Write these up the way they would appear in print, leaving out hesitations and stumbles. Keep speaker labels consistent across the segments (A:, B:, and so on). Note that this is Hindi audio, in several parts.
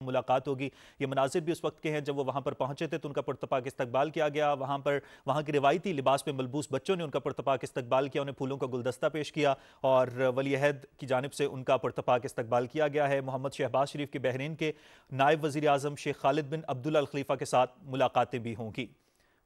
A: मुलाकात होगी। ये मनाजिर भी उस वक्त के हैं जब वो वहाँ पर पहुंचे थे तो उनका पुरतपाक इस्तकबाल किया गया। वहाँ के रिवायती लिबास में मलबूस बच्चों ने उनका पुरतपाक इस्तकबाल किया, उन्हें फूलों का गुलदस्ता पेश किया और वली अहद की जानिब से उनका पुरतपाक इस्तकबाल किया गया है। मोहम्मद शहबाज शरीफ के बहरीन के नायब वज़ीर आज़म शेख खालिद बिन अब्दुल्ला अल खलीफा के साथ मुलाकातें भी होंगी।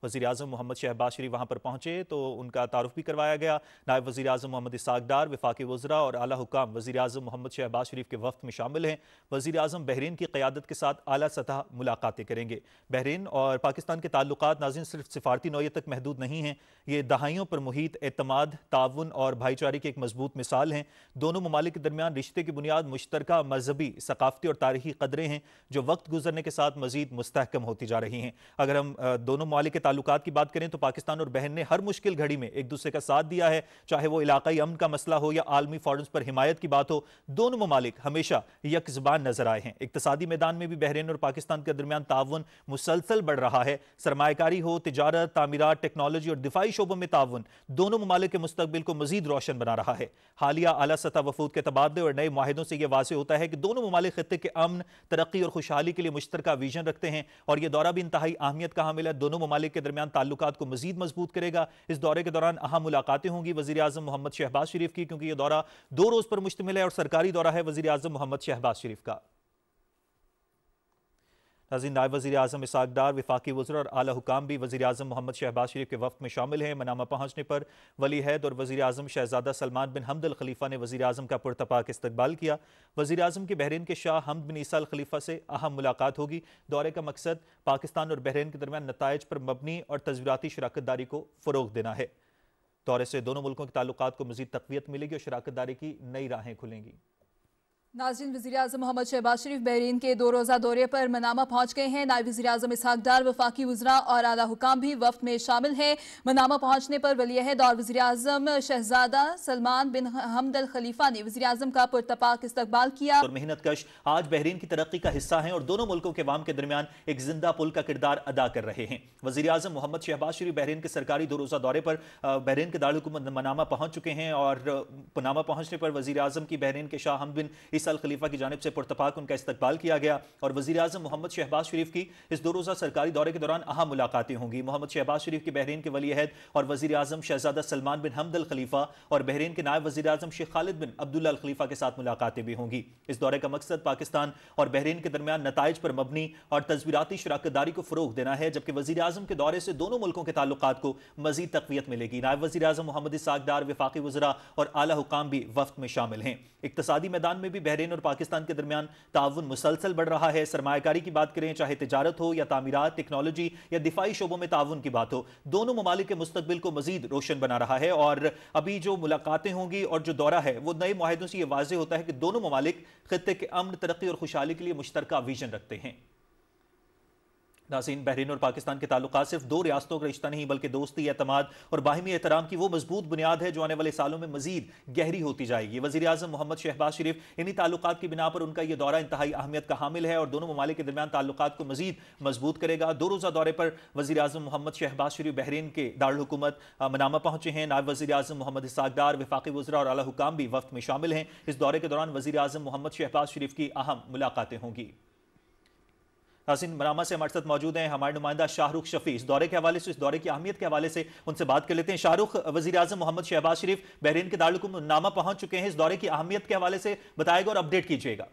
A: वज़ीर आज़म मोहम्मद शहबाज शरीफ वहाँ पर पहुँचे तो उनका तारुफ भी करवाया गया। नायब वज़ीर आज़म मोहम्मद इसाक डार, वफाकी वज़रा और आला हुकाम वज़ीर आज़म मोहम्मद शहबाज शरीफ के वफ़द में शामिल हैं। वज़ीर आज़म बहरीन की क़यादत के साथ आला सतह मुलाकातें करेंगे। बहरीन और पाकिस्तान के ताल्लुकात नाज़रीन सिर्फ सिफारती नौयत तक महदूद नहीं हैं, ये दहाइयों पर मुहित एतमाद, ताउन और भाईचारे की एक मजबूत मिसाल हैं। दोनों ममालिक के दरमियान रिश्ते की बुनियाद मुश्तरका मजहबी, सकाफती और तारीखी कदरें हैं जो वक्त गुजरने के साथ मजीद मुस्तहकम होती जा रही हैं। अगर हम दोनों ममालिक के ताल्लुकात की बात करें तो पाकिस्तान और बहरीन ने हर मुश्किल घड़ी में एक दूसरे का साथ दिया है, चाहे वो इलाकाई अमन का मसला हो या आलमी फॉर्म्स पर हिमायत की बात हो। दोनों ममालिक हमेशा यक ज़बान नजर आए हैं। इक्तसादी मैदान में भी बहरीन और पाकिस्तान के दरमियान ताउन मुसलसल बढ़ रहा है। सरमायाकारी हो, तिजारत, तामीरात, टेक्नोलॉजी और दिफाई शोबों में ताउन दोनों ममालिक के मुस्तकबिल को मजीद रोशन बना रहा है। हालिया आला सतह वफूद के तबादले और नए माहिदों से यह वाज़ेह होता है कि दोनों ममालिक खित्ते के अमन, तरक्की और खुशहाली के लिए मुश्तरका विजन रखते हैं और यह दौरा भी इंतहाई अहमियत का हामिल है। दोनों ममालिक के दरमियान ताल्लुकात को मजीद मजबूत करेगा। इस दौरे के दौरान अहम मुलाकातें होंगी वज़ीर आज़म मोहम्मद शहबाज शरीफ की, क्योंकि यह दौरा 2 रोज पर मुश्तमिल है और सरकारी दौरा है वज़ीर आज़म मोहम्मद शहबाज शरीफ का। नायब वज़ीर आज़म इसाक डार, वफाकी वज़रा और आला हुकाम भी वज़ीर आज़म मोहम्मद शहबाज शरीफ के वफ़द में शामिल हैं। मनामा पहुंचने पर वली अहद और वज़ीर आज़म शहज़ादा सलमान बिन हमद अल खलीफा ने वज़ीर आज़म का पुरतपाक इस्तकबाल किया। वज़ीर आज़म की बहरीन के शाह हमद बिन ईसा अल खलीफा से अहम मुलाकात होगी। दौरे का मकसद पाकिस्तान और बहरीन के दरमियान नताइज पर मबनी और तज़वीराती शराकत दारी को फ़रोग़ देना है। दौरे से दोनों मुल्कों के ताल्लुकात को मज़ीद तक़वियत मिलेगी और शराकत दारी की नई राहें खुलेंगी।
B: नाज़रीन, वज़ीर आज़म मोहम्मद शहबाज शरीफ बहरीन के 2 रोज़ा दौरे पर मनामा पहुँच गए हैं। नायब वज़ीर आज़म इसाक डार, वफाकी वज़रा और आला हुकाम भी वफ़द में शामिल हैं। मनामा पहुँचने पर वली अहद और वज़ीर आज़म शहज़ादा सलमान बिन हमद अल खलीफा ने वज़ीर आज़म का पुरतपाक इस्तकबाल किया।
A: और मेहनत कश आज बहरीन की तरक्की का हिस्सा हैं और दोनों मुल्कों के अवाम के दरमियान एक जिंदा पुल का किरदार अदा कर रहे हैं। वज़ीर आज़म मोहम्मद शहबाज शरीफ बहरीन के सरकारी 2 रोज़ा दौरे पर बहरीन के दारुल हुकूमत मनामा पहुँच चुके हैं और मनामा पहुँचने पर वज़ीर आज़म की बहरीन के शाह हमद बिन ईसा अल खलीफा की जानिब से पुरतपाक उनका इस्तकबाल किया गया और वज़ीर आज़म मोहम्मद शहबाज शरीफ की इस 2 रोज़ा सरकारी दौरे के दौरान अहम मुलाकातें होंगी। मोहम्मद शहबाज शरीफ की बहरीन के वली अहद और वज़ीर आज़म शहज़ादा सलमान बिन हमद अल खलीफा और बहरीन के नायब वज़ीर आज़म शेख खालिद बिन अब्दुल्ला अल खलीफा के साथ मुलाकातें भी होंगी। इस दौरे का मकसद पाकिस्तान और बहरीन के दरमियान नताइज पर मबनी और तज़वीराती शराकत दारी को फ़रोग़ देना है, जबकि वज़ीर आज़म के दौरे से दोनों मुल्कों के ताल्लुकात को मज़ीद तक़वियत मिलेगी। नायब वज़ीर आज़म मोहम्मद इसाक डार, वफाकी वज़रा और आला हुकाम भी वफ़द में शामिल हैं। इक़्तिसादी मैदान में भी बहरीन और पाकिस्तान के दरमियान ताउन मुसलसल बढ़ रहा है। सरमायाकारी की बात करें, चाहे तिजारत हो या तामीरात, टेक्नोलॉजी या दिफाई शोबों में ताउन की बात हो, दोनों ममालिक के मुस्तकबिल को मजीद रोशन बना रहा है। और अभी जो मुलाकातें होंगी और जो दौरा है वो नए मुआहिदों से यह वाज़ेह होता है कि दोनों ममालिक खित्ते के अमन, तरक्की और खुशहाली के लिए मुश्तरका विजन रखते हैं। नाज़रीन, बहरीन और पाकिस्तान के ताल्लुकात सिर्फ 2 रियासतों का रिश्ता नहीं बल्कि दोस्ती, एतमाद और बाहिमी एहतराम की वो मजबूत बुनियाद है जो आने वाले सालों में मजीद गहरी होती जाएगी। वज़ीर आज़म मोहम्मद शहबाज शरीफ इन्हीं ताल्लुकात की बिना पर उनका यह दौरा इंतहाई अहमियत का हामिल है और दोनों ममालिक के दरमियान ताल्लुकात को मजीद मजबूत करेगा। 2 रोज़ा दौरे पर वज़ीर आज़म मोहम्मद शहबाज शरीफ बहरीन के दारुल हुकूमत मनामा पहुंचे हैं। नायब वज़ीर आज़म मोहम्मद इसाक डार, वफाकी वज़रा और आला हुकाम भी वफ़द में शामिल हैं। इस दौरे के दौरान वज़ीर आज़म मोहम्मद शहबाज शरीफ की अहम मुलाकातें होंगी। नाज़रीन, मनामा से हमारे साथ मौजूद हैं हमारे नुमाइंदा शाहरुख शफी। इस दौरे के हवाले से, इस दौरे की अहमियत के हवाले से उनसे बात कर लेते हैं। शाहरुख, वज़ीर आज़म मोहम्मद शहबाज शरीफ बहरीन के दारुल हुकूमत मनामा पहुंच चुके हैं, इस दौरे की अहमियत के हवाले से बताएगा और अपडेट कीजिएगा।